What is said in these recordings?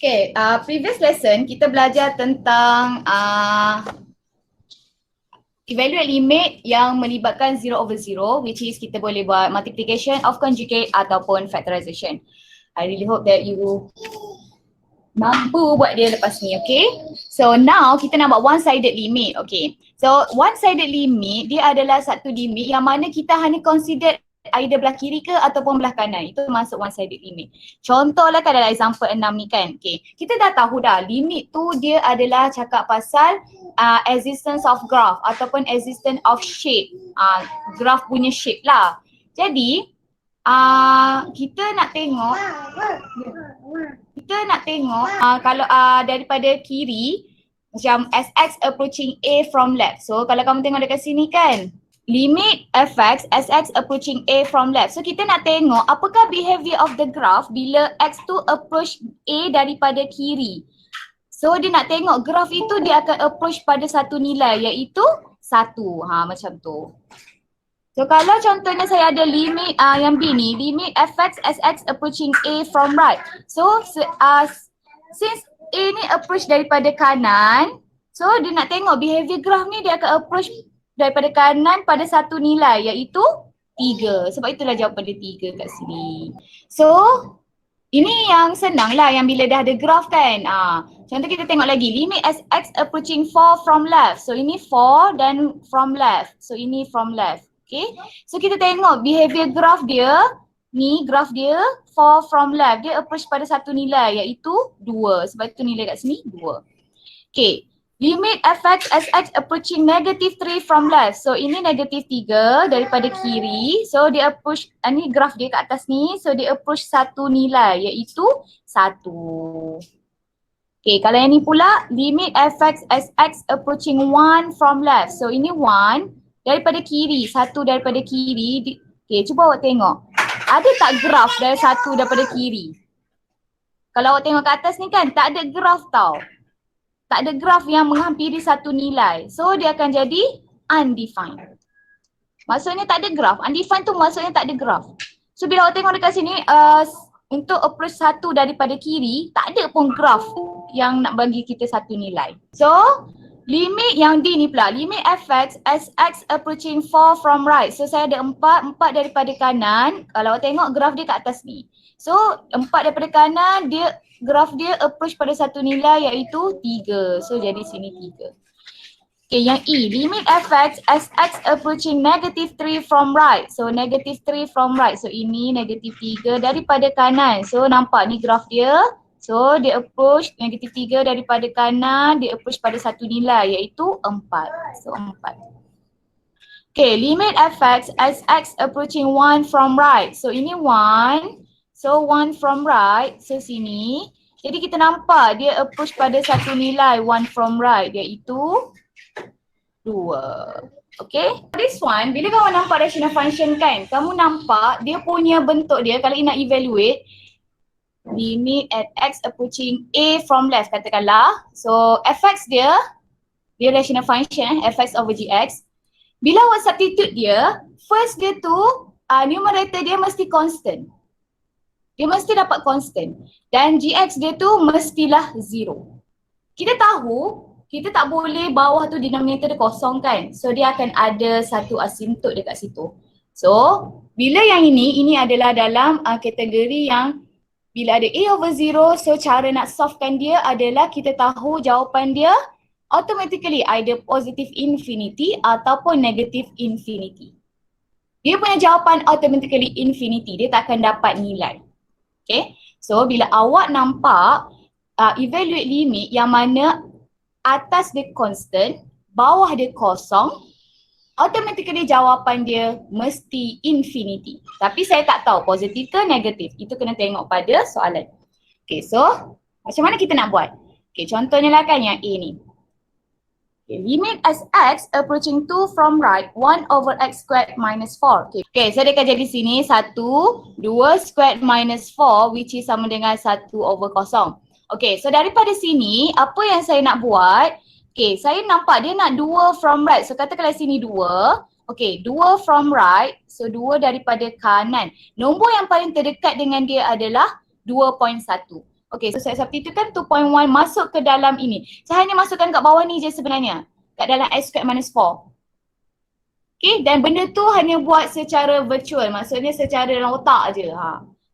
Okay, previous lesson kita belajar tentang evaluate limit yang melibatkan 0/0, which is kita boleh buat multiplication of conjugate ataupun factorization. I really hope that you mampu buat dia lepas ni, okay? So now kita nak buat one-sided limit, okay? So one-sided limit dia adalah satu limit yang mana kita hanya consider either belah kiri ke ataupun belah kanan. Itu masuk one-sided limit. Contohlah kan dalam example 6 ni kan, okay? Kita dah tahu dah limit tu dia adalah cakap pasal existence of graph ataupun existence of shape. Graph punya shape lah. Jadi kita nak tengok kalau daripada kiri macam SX approaching A from left. So kalau kamu tengok dekat sini kan, limit fx SX approaching A from left. So kita nak tengok apakah behavior of the graph bila X tu approach A daripada kiri. So dia nak tengok graph itu dia akan approach pada satu nilai iaitu 1. Macam tu. So kalau contohnya saya ada limit yang B ni, limit fx SX approaching A from right. So since A ni approach daripada kanan, so dia nak tengok behavior graph ni dia akan approach daripada kanan pada satu nilai iaitu 3. Sebab itulah jawapan dia 3 kat sini. So ini yang senang lah yang bila dah ada graph kan. Contoh kita tengok lagi limit SX approaching 4 from left. So ini 4 dan from left. So ini from left. Okay. So kita tengok behavior graph dia. Ni graph dia 4 from left. Dia approach pada satu nilai iaitu 2. Sebab itu nilai kat sini 2. Okay. Limit fx SX approaching negative 3 from left. So ini negative 3 daripada kiri. So dia approach, ni graph dia kat atas ni. So dia approach satu nilai iaitu 1. Okay, kalau yang ni pula limit fx SX approaching 1 from left. So ini 1 daripada kiri, 1 daripada kiri. Okay, cuba awak tengok. Ada tak graph dari 1 daripada kiri? Kalau awak tengok kat atas ni kan, tak ada graph tau. Tak ada graph yang menghampiri satu nilai. So dia akan jadi undefined. Maksudnya tak ada graph. Undefined tu maksudnya tak ada graph. So bila awak tengok dekat sini, untuk approach 1 daripada kiri, tak ada pun graph yang nak bagi kita satu nilai. So limit yang D ni pula, limit fx SX approaching 4 from right. So saya ada 4 daripada kanan. Kalau awak tengok graph dia kat atas ni. So 4 daripada kanan, dia graph dia approach pada satu nilai iaitu 3. So jadi sini 3. Okay, yang E, limit fx SX approaching negative 3 from right. So negative 3 from right. So ini negative 3 daripada kanan. So nampak ni graph dia. So dia approach negative 3 daripada kanan, dia approach pada satu nilai iaitu 4. So 4. Okay, limit fx SX approaching 1 from right. So ini 1. So 1 from right. So sini. Jadi kita nampak dia approach pada satu nilai 1 from right iaitu 2. Okay. This one, bila kamu nampak rational function kan, kamu nampak dia punya bentuk dia kalau nak evaluate limit at x approaching A from left katakanlah. So fx dia rational function fx over gx. Bila awak substitute dia, first dia tu numerator dia mesti constant. Dia mesti dapat constant. Dan gx dia tu mestilah 0. Kita tahu kita tak boleh bawah tu denominator dia kosong kan. So dia akan ada satu asymptote dekat situ. So bila yang ini adalah dalam kategori yang bila ada A over 0, so cara nak solvekan dia adalah kita tahu jawapan dia automatically either positive infinity ataupun negative infinity. Dia punya jawapan automatically infinity, dia tak akan dapat nilai. Okay, so bila awak nampak evaluate limit yang mana atas dia constant, bawah dia kosong, automatically jawapan dia mesti infinity. Tapi saya tak tahu positif ke negatif. Itu kena tengok pada soalan. Okay, so macam mana kita nak buat? Okay, contohnya lah kan yang A ni. Okay, limit SX approaching 2 from right, 1 over x squared minus 4. Okay, so dia akan jadi sini 1, 2 squared minus 4 which is sama dengan 1 over kosong. Okay, so daripada sini apa yang saya nak buat? Okay, saya nampak dia nak 2 from right. So katakanlah sini 2. Okay, 2 from right. So 2 daripada kanan. Nombor yang paling terdekat dengan dia adalah 2.1. Okay, so saya substitutekan 2.1 masuk ke dalam ini. Saya hanya masukkan kat bawah ni je sebenarnya. Kat dalam x squared minus 4. Okay, dan benda tu hanya buat secara virtual. Maksudnya secara dalam otak je.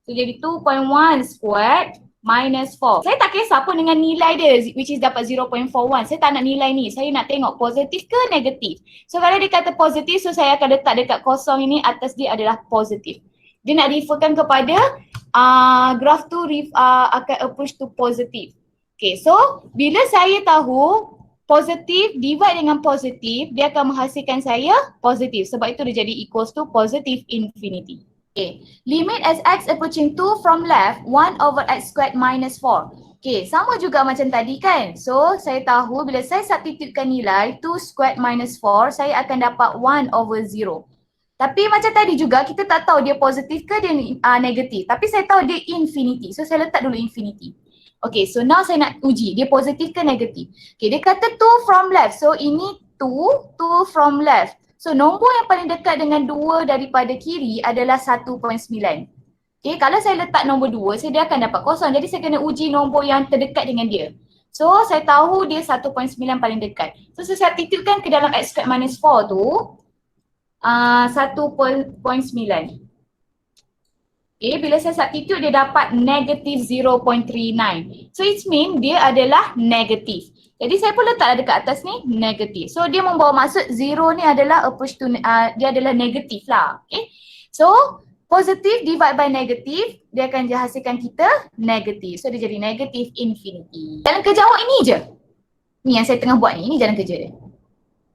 So jadi 2.1 squared minus 4. Saya tak kisah pun dengan nilai dia which is dapat 0.41. Saya tak nak nilai ni. Saya nak tengok positif ke negatif. So kalau dia kata positif, so saya akan letak dekat kosong ini, atas dia adalah positif. Dia nak referkan kepada graph tu akan approach to positif. Okay, so bila saya tahu positif divide dengan positif, dia akan menghasilkan saya positif. Sebab itu dia jadi equals to positive infinity. Okay, limit as x approaching 2 from left, 1 over x squared minus 4. Okay, sama juga macam tadi kan. So, saya tahu bila saya substitutekan nilai 2 squared minus 4, saya akan dapat 1 over 0. Tapi macam tadi juga, kita tak tahu dia positif ke dia negatif. Tapi saya tahu dia infinity. So, saya letak dulu infinity. Okay, so now saya nak uji dia positif ke negatif. Okay, dia kata 2 from left. So, ini 2 from left. So, nombor yang paling dekat dengan 2 daripada kiri adalah 1.9. Okay, kalau saya letak nombor 2, dia akan dapat kosong. Jadi, saya kena uji nombor yang terdekat dengan dia. So, saya tahu dia 1.9 paling dekat. So, saya substitutekan ke dalam x squared minus 4 tu 1.9. Okay, bila saya substitute dia dapat negative 0.39. So, it means dia adalah negatif. Jadi saya pun letak dekat atas ni negatif. So dia membawa maksud 0 ni adalah approach to dia adalah negatif lah. Okay. So positif divide by negatif, dia akan hasilkan kita negatif. So dia jadi negatif infinity. Jalan kerja awak ini je. Ni yang saya tengah buat ni jalan kerja dia.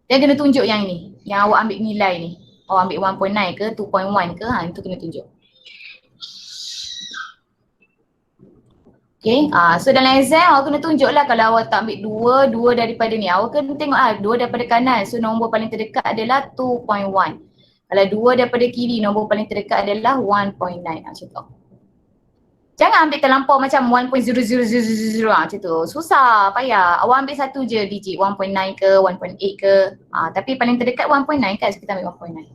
Dia kena tunjuk yang ni. Yang awak ambil nilai ni. Awak ambil 1.9 ke 2.1 ke, itu kena tunjuk. Okay, so dalam exam awak kena tunjuk lah kalau awak tak ambil 2 daripada ni. Awak kena tengok 2 daripada kanan. So nombor paling terdekat adalah 2.1. Kalau 2 daripada kiri, nombor paling terdekat adalah 1.9. Macam tu. Jangan ambil terlampau macam 1.0000 macam tu. Susah, payah. Awak ambil satu je digit, 1.9 ke, 1.8 ke. Tapi paling terdekat 1.9 kan, so kita ambil 1.9.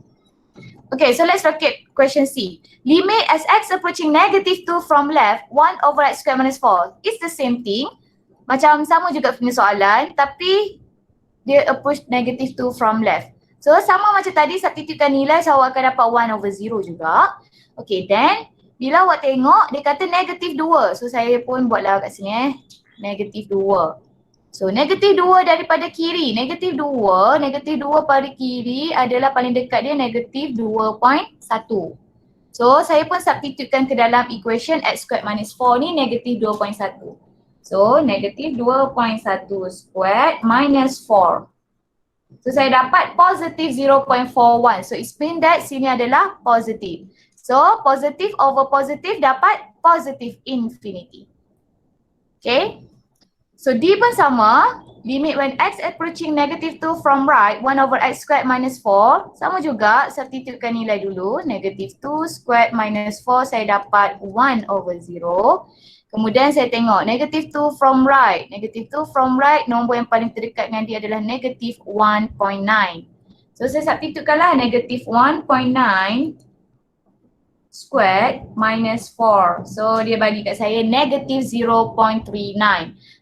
Okay, so let's look at question C. Limit as x approaching negative 2 from left, 1 over x squared minus 4. It's the same thing. Macam sama juga punya soalan, tapi dia approach negative 2 from left. So sama macam tadi, substitutekan nilai, so awak akan dapat 1 over 0 juga. Okay, then bila awak tengok, dia kata negative 2. So saya pun buatlah kat sini negative 2. So negatif 2 daripada kiri, negatif 2 pada kiri adalah paling dekat dia negatif 2.1. So saya pun substitutekan ke dalam equation x squared minus 4 ni negatif 2.1. So negatif 2.1 squared minus 4. So saya dapat positif 0.41. So it means that sini adalah positif. So positif over positif dapat positif infinity. Okay. So D pun sama, limit when x approaching negative 2 from right, 1 over x squared minus 4. Sama juga, substitutekan nilai dulu, negative 2 squared minus 4 saya dapat 1 over 0. Kemudian saya tengok negative 2 from right, negative 2 from right, nombor yang paling terdekat dengan dia adalah negative 1.9. So saya substitutekanlah negative 1.9 squared minus 4. So dia bagi kat saya negative 0.39.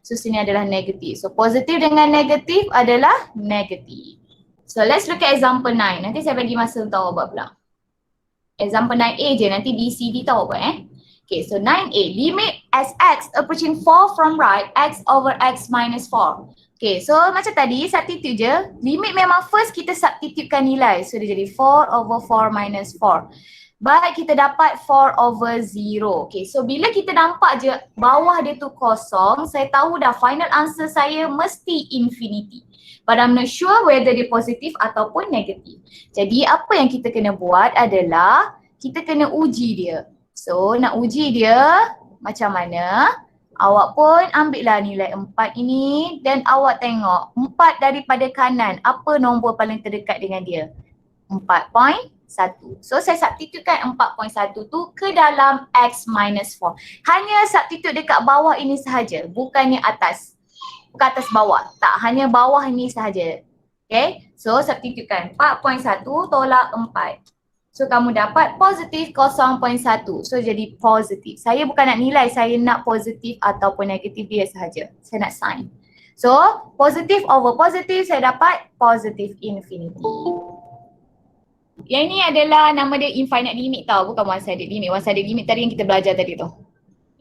So sini adalah negatif. So positif dengan negatif adalah negatif. So let's look at example 9. Nanti saya bagi masa untuk awak buat pula. Example 9A je, nanti B, C, D tahu apa Okay, so 9A. Limit as x approaching 4 from right, x over x minus 4. Okay, so macam tadi substitute je. Limit memang first kita substitutekan nilai. So dia jadi 4 over 4 minus 4. Baik, kita dapat 4 over 0. Okay, so bila kita nampak je bawah dia tu kosong, saya tahu dah final answer saya mesti infinity. But I'm not sure whether dia positif ataupun negatif. Jadi apa yang kita kena buat adalah kita kena uji dia. So nak uji dia macam mana? Awak pun ambil lah nilai 4 ini dan awak tengok 4 daripada kanan, apa nombor paling terdekat dengan dia? 4.1. So saya substitutekan 4.1 tu ke dalam x minus 4. Hanya substitute dekat bawah ini sahaja, bukannya atas. Bukan atas bawah, tak, hanya bawah ini sahaja. Okay, so substitutekan 4.1 tolak 4. So kamu dapat positif 0.1. So jadi positif. Saya bukan nak nilai, saya nak positif ataupun negatif dia sahaja. Saya nak sign. So positif over positif saya dapat positif infinity. Yang ini adalah nama dia infinite limit tau, bukan one-sided limit. One-sided limit tadi yang kita belajar tadi tu.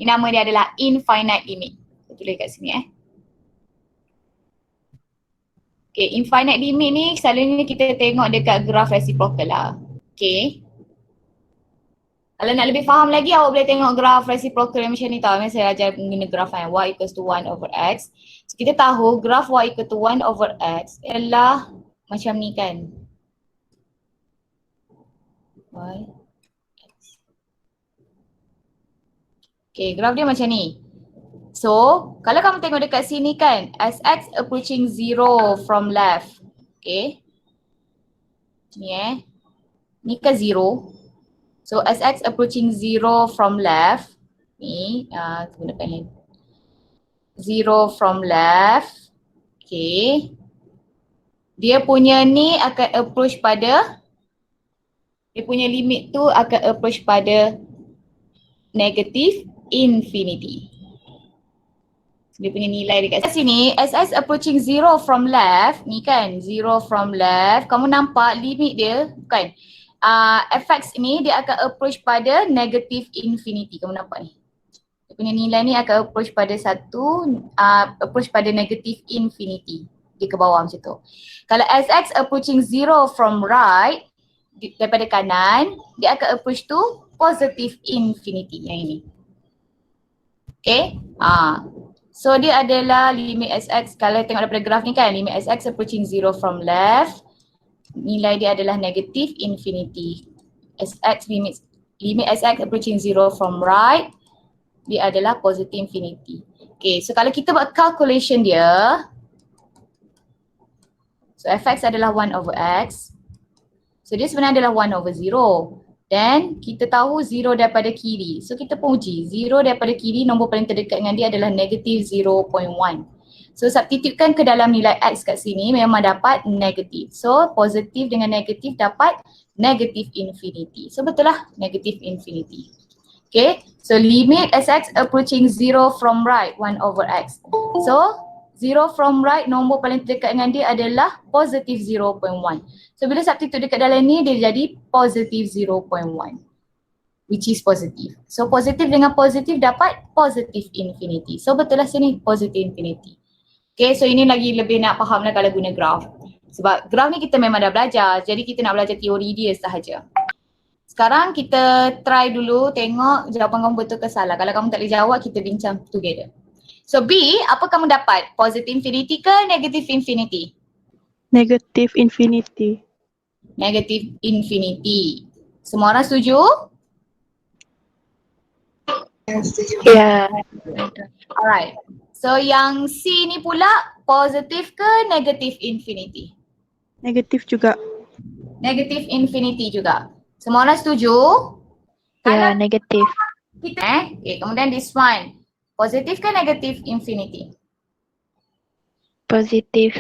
Ini nama dia adalah infinite limit. Saya tulis kat sini Okay, infinite limit ni selalunya kita tengok dekat graf reciprocal lah. Okay. Kalau nak lebih faham lagi, awak boleh tengok graf reciprocal yang macam ni tau. Memang saya ajar guna graf yang y equals to 1 over x. So, kita tahu graf y equal to 1 over x ialah macam ni kan. Y, x. Okay, graf dia macam ni. So, kalau kamu tengok dekat sini kan, as x approaching 0 from left. Okay. Ni ni ke 0. So as x approaching 0 from left, ni gunakan ni. 0 from left, okay. Dia punya ni akan approach pada, dia punya limit tu akan approach pada negative infinity. Dia punya nilai dekat sini, as x approaching 0 from left, ni kan 0 from left, kamu nampak limit dia, bukan. Fx ni dia akan approach pada negative infinity. Kamu nampak ni. Dia punya nilai ni akan approach pada approach pada negative infinity. Dia ke bawah macam tu. Kalau Sx approaching 0 from right, daripada kanan, dia akan approach to positive infinity yang ini. Okay. So dia adalah limit Sx, kalau tengok daripada graf ni kan, limit Sx approaching 0 from left, nilai dia adalah negative infinity. Limit Sx approaching 0 from right, dia adalah positive infinity. Okay, so kalau kita buat calculation dia, so fx adalah 1 over x. So dia sebenarnya adalah 1 over 0. Then kita tahu 0 daripada kiri. So kita pun uji, 0 daripada kiri nombor paling terdekat dengan dia adalah negative 0.1. So substitutekan ke dalam nilai x kat sini memang dapat negatif. So positif dengan negatif dapat negative infinity. So betul lah negative infinity. Okay, so limit Sx approaching 0 from right 1 over x. So 0 from right nombor paling terdekat dengan dia adalah positive 0.1. So bila substitute dekat dalam ni dia jadi positive 0.1. Which is positive. So positif dengan positif dapat positive infinity. So betul lah sini positive infinity. Okay, so ini lagi lebih nak faham lah kalau guna graf. Sebab graf ni kita memang dah belajar, jadi kita nak belajar teori dia sahaja. Sekarang kita try dulu tengok jawapan kamu betul ke salah. Kalau kamu tak boleh jawab, kita bincang together. So B, apa kamu dapat? Positive infinity ke negative infinity? Negative infinity. Negative infinity. Semua orang setuju? Ya. Alright. So yang C ni pula positif ke negative infinity? Negatif juga. Negative infinity juga. Semua orang setuju? Ya, negatif. Kita okay, kemudian this one. Positif ke negative infinity? Positif.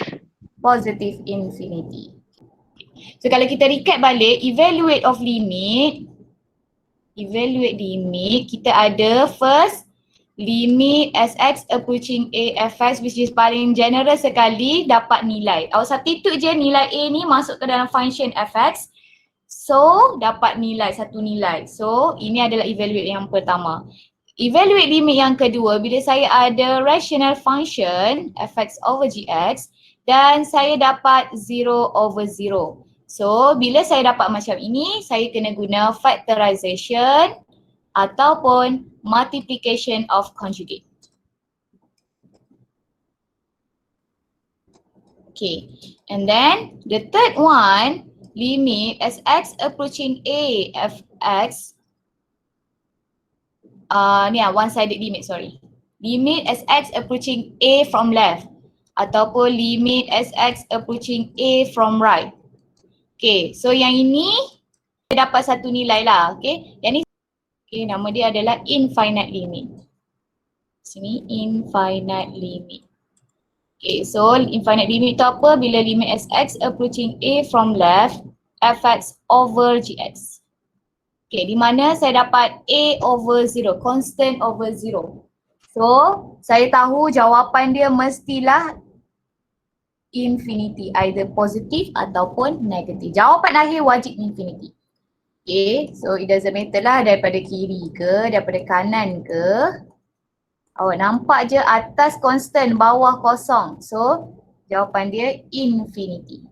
Positive infinity. So kalau kita recap balik, evaluate limit, kita ada first limit Sx approaching A fx which is paling general sekali dapat nilai. Awak substitute je nilai A ni masuk ke dalam function fx. So dapat nilai, satu nilai. So ini adalah evaluate yang pertama. Evaluate limit yang kedua bila saya ada rational function fx over gx dan saya dapat 0 over 0. So bila saya dapat macam ini, saya kena guna factorization ataupun multiplication of conjugate. Okay, and then the third one, limit Sx approaching A fx. One-sided limit, sorry. Limit Sx approaching A from left ataupun limit Sx approaching A from right. Okay, so yang ini dapat satu nilai lah, okay. Yang ni, okay, nama dia adalah infinite limit. Sini infinite limit. Okay, so infinite limit tu apa? Bila limit Sx approaching A from left, fx over gx. Okay, di mana saya dapat A over 0, constant over 0. So, saya tahu jawapan dia mestilah infinity, either positif ataupun negatif. Jawapan akhir wajib infinity. Okay, so it doesn't matter lah daripada kiri ke, daripada kanan ke. Awak nampak je atas constant, bawah kosong. So, jawapan dia infinity.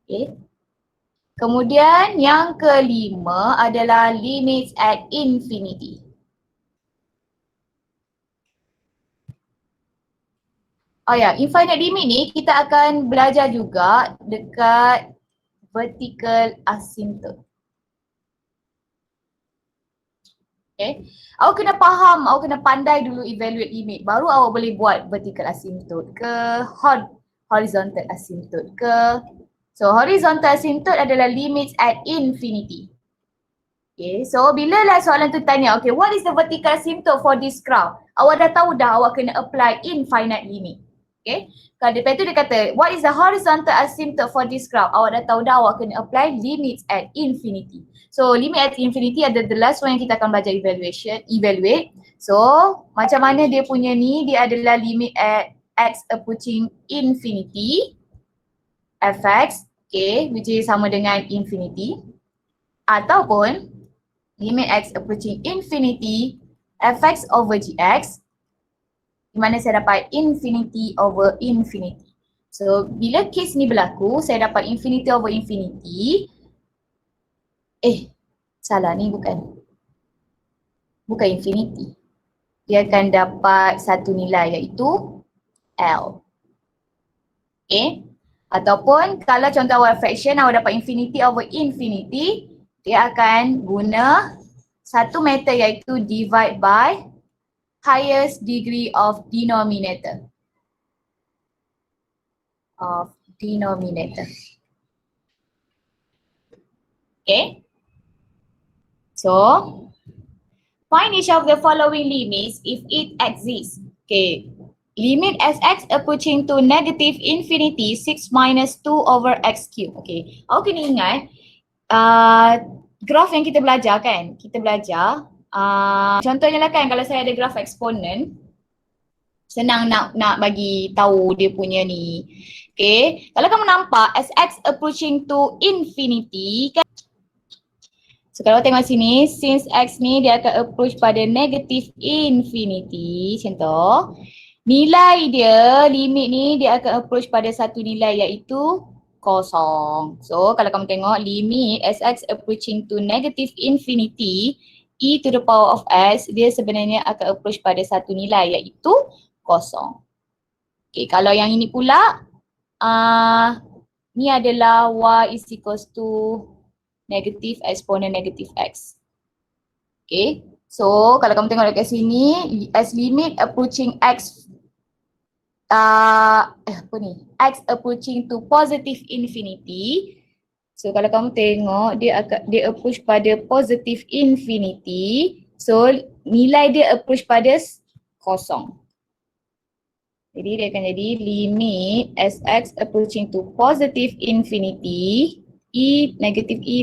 Okay. Kemudian yang kelima adalah limits at infinity. Oh ya, infinite limit ni kita akan belajar juga dekat vertical asymptote. Okay. Awak kena faham, awak kena pandai dulu evaluate limit. Baru awak boleh buat vertical asymptote ke, horizontal asymptote ke. So horizontal asymptote adalah limits at infinity. Okay, so bila lah soalan tu tanya, okay, what is the vertical asymptote for this graph? Awak dah tahu dah awak kena apply infinite limit. Okay, kalau lepas tu dia kata, what is the horizontal asymptote for this graph? Awak dah tahu dah awak kena apply limits at infinity. So limit at infinity ada the last one yang kita akan belajar evaluate. So macam mana dia punya ni, dia adalah limit at x approaching infinity, fx, okay, which is sama dengan infinity. Ataupun limit x approaching infinity, fx over gx, di mana saya dapat infinity over infinity. So bila case ni berlaku, saya dapat infinity over infinity. Salah ni bukan infinity. Dia akan dapat satu nilai iaitu L. Okay. Ataupun kalau contoh awak fraction, awak dapat infinity over infinity, dia akan guna satu method iaitu divide by highest degree of denominator. Okay. So, find each of the following limits if it exists. Okay. Limit Sx approaching to negative infinity 6 minus 2 over x cube. Okay. Awak kena ingat, graf yang kita belajar kan, contohnya lah kan kalau saya ada graf eksponen, senang nak bagi tahu dia punya ni. Okay, kalau kamu nampak Sx approaching to infinity kan. So kalau tengok sini, since x ni dia akan approach pada negative infinity, contoh. Nilai dia, limit ni dia akan approach pada satu nilai iaitu kosong. So kalau kamu tengok limit Sx approaching to negative infinity, e to the power of s, dia sebenarnya akan approach pada satu nilai iaitu kosong. Okay, kalau yang ini pula, ni adalah y is equals to negative exponent negative x. Okay, so kalau kamu tengok dekat sini, as limit approaching x, x approaching to positive infinity. So kalau kamu tengok, dia approach pada positive infinity. So nilai dia approach pada kosong. Jadi dia akan jadi limit Sx approaching to positive infinity, e negative e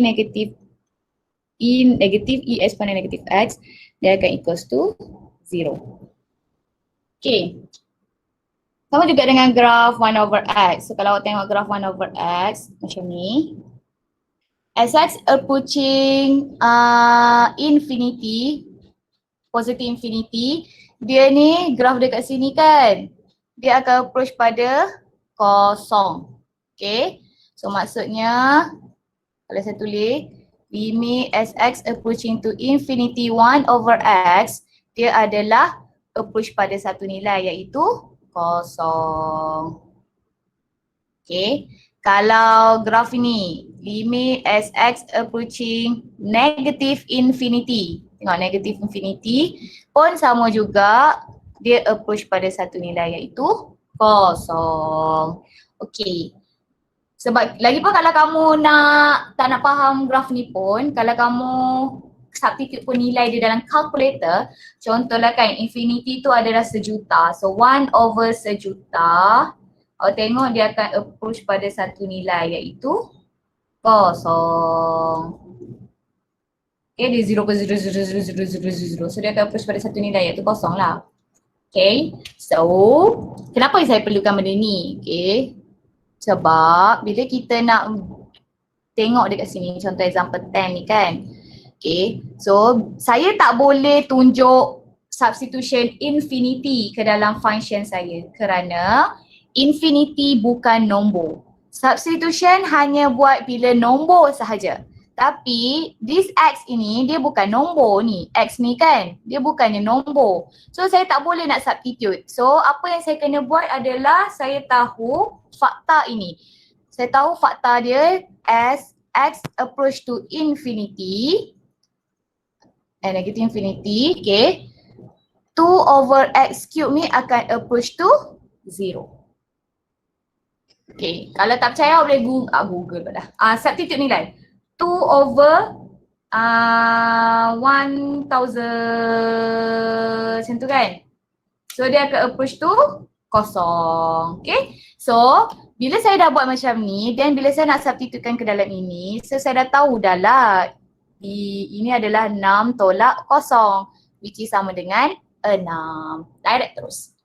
exponent negative x, dia akan equals to 0. Okay. Sama juga dengan graf 1 over x. So kalau awak tengok graf 1 over x macam ni. Sx approaching infinity, positive infinity, dia ni graf dekat sini kan, dia akan approach pada kosong. Okay. So maksudnya, kalau saya tulis, limit Sx approaching to infinity 1 over x, dia adalah approach pada satu nilai iaitu kosong. Okay. Kalau graf ini, limit Sx approaching negative infinity. Tengok negative infinity pun sama juga, dia approach pada satu nilai iaitu kosong. Okay. Sebab lagipun kalau kamu tak nak faham graf ni pun, kalau kamu substitute pun nilai dia dalam calculator, contohlah kan infinity tu adalah 1,000,000. So 1 over 1,000,000, awak tengok dia akan approach pada satu nilai iaitu kosong. Okay, dia 0.0000000. So dia akan approach pada satu nilai iaitu kosong lah. Okay, so kenapa saya perlukan benda ni? Okay, sebab bila kita nak tengok dekat sini, contoh example 10 ni kan. Okay, so saya tak boleh tunjuk substitution infinity ke dalam function saya kerana infinity bukan nombor. Substitution hanya buat bila nombor sahaja. Tapi this x ini dia bukan nombor ni. X ni kan, dia bukannya nombor. So saya tak boleh nak substitute. So apa yang saya kena buat adalah saya tahu fakta ini. Saya tahu fakta dia as x approach to infinity and negative infinity, okay. 2 over x cube ni akan approach to 0. Okay, kalau tak percaya boleh Google dah. Substitute nilai. 2 over 1000 macam tu kan. So dia akan approach to kosong. Okay. So bila saya dah buat macam ni, then bila saya nak substitutekan ke dalam ini, so saya dah tahu dah lah ini adalah 6 tolak kosong, which is sama dengan 6. Direct terus.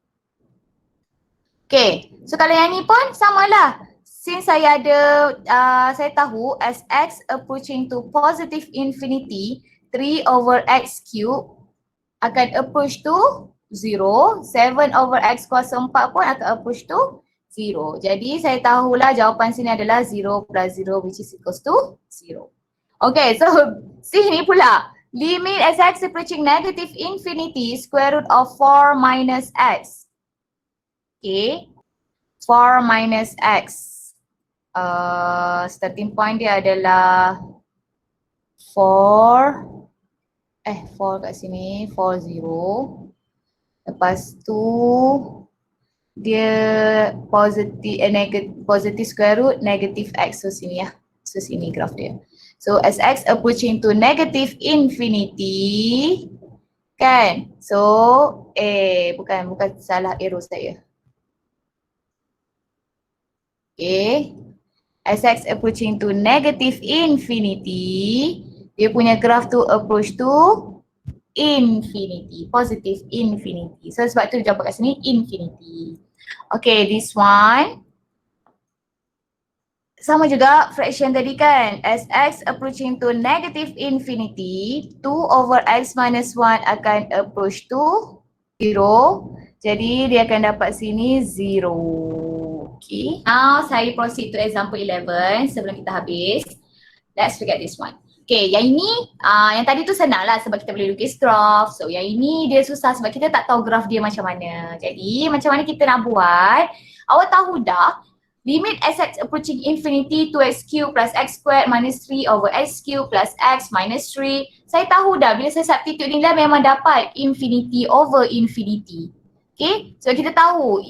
Okay, so kalau yang ni pun samalah. Since saya ada, saya tahu as x approaching to positive infinity, 3 over x cube akan approach to 0. 7 over x kuasa 4 pun akan approach to 0. Jadi saya tahulah jawapan sini adalah 0 plus 0 which is equals to 0. Okay, so sini pula. Limit as x approaching negative infinity square root of 4 minus x. Okay, 4 minus x. Starting point dia adalah 4 kat sini, 4 0. Lepas tu dia positive square root negative x. So sini ya. So sini graf dia. So as x approaching to negative infinity kan. So bukan salah arrow saya. Okay. As x approaching to negative infinity, dia punya graph tu approach to infinity, positive infinity. So sebab tu dia jawab kat sini infinity. Okay, this one sama juga fraction tadi kan. As x approaching to negative infinity, 2 over x minus 1 akan approach to 0. Jadi dia akan dapat sini 0. Okay, now saya proceed to example 11 sebelum kita habis. Let's look at this one. Okay, yang ini, yang tadi tu senang lah sebab kita boleh lukis graph. So yang ini dia susah sebab kita tak tahu graph dia macam mana. Jadi macam mana kita nak buat? Awak tahu dah, limit as x approaching infinity 2x cube plus x squared minus 3 over x cube plus x minus 3. Saya tahu dah bila saya substitute nilai memang dapat infinity over infinity. Okay, so kita tahu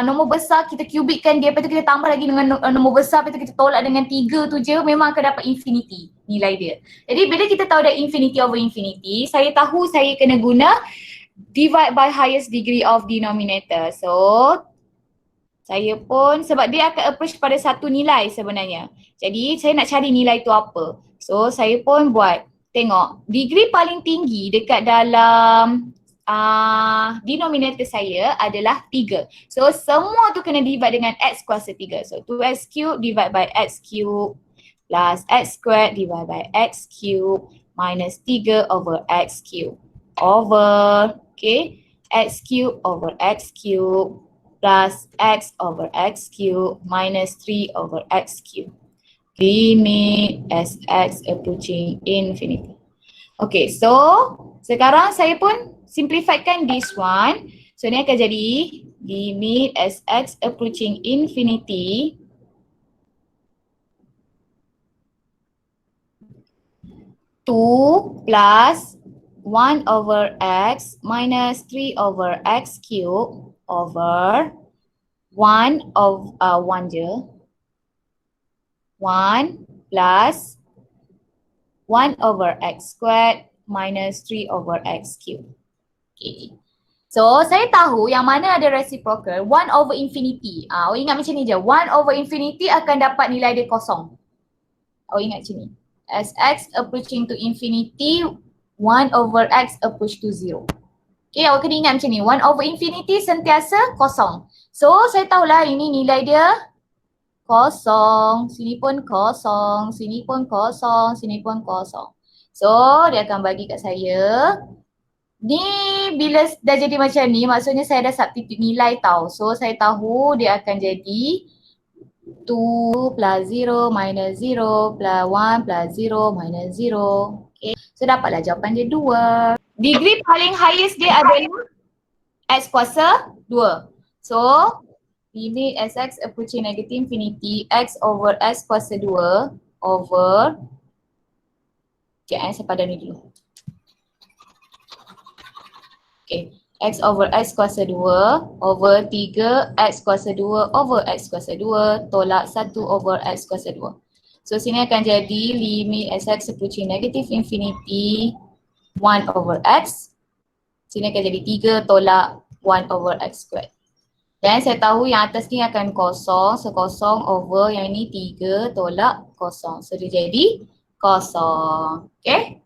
nombor besar kita kubikkan dia, lepas tu kita tambah lagi dengan nombor besar, lepas tu kita tolak dengan 3 tu je, memang akan dapat infinity nilai dia. Jadi bila kita tahu dah infinity over infinity, saya tahu saya kena guna divide by highest degree of denominator. So saya pun, sebab dia akan approach pada satu nilai sebenarnya. Jadi saya nak cari nilai tu apa. So saya pun buat, tengok degree paling tinggi dekat dalam denominator saya adalah 3. So semua tu kena divide dengan x kuasa 3. So 2x cube divide by x cube plus x squared divide by x cube minus 3 over x cube over, okay, x cube over x cube plus x over x cube minus 3 over x cube. Limit as x approaching infinity. Okay, so sekarang saya pun simplifikan this one. So ni akan jadi limit as x approaching infinity two plus 1 over x minus 3 over x cube over 1 of 1 je, 1 plus 1 over x squared minus 3 over x cube. Okay. So saya tahu yang mana ada reciprocal 1 over infinity. Awak ingat macam ni je, 1 over infinity akan dapat nilai dia kosong. Awak ingat macam ni. Sx approaching to infinity, 1 over x approach to 0. Okay, awak kena ingat macam ni. 1 over infinity sentiasa kosong. So, saya tahulah ini nilai dia kosong. Sini pun kosong. Sini pun kosong. Sini pun kosong. So, dia akan bagi kat saya. Ni bila dah jadi macam ni, maksudnya saya dah substitute nilai tau. So, saya tahu dia akan jadi 2 plus 0 minus 0 plus 1 plus 0 minus 0. Okay. So, dapatlah jawapan dia 2. Degree paling highest dia adalah x kuasa 2. So, limit Sx approaching negative infinity, x over x kuasa 2 over, saya padan ni dulu. Okay, x over x kuasa 2 over 3 x kuasa 2 over x kuasa 2 tolak 1 over x kuasa 2. So, sini akan jadi limit Sx approaching negative infinity 1 over x. Sini akan jadi 3 tolak 1 over x squared. Dan saya tahu yang atas ni akan kosong. So, kosong over yang ni 3 tolak kosong. So, dia jadi kosong. Okay.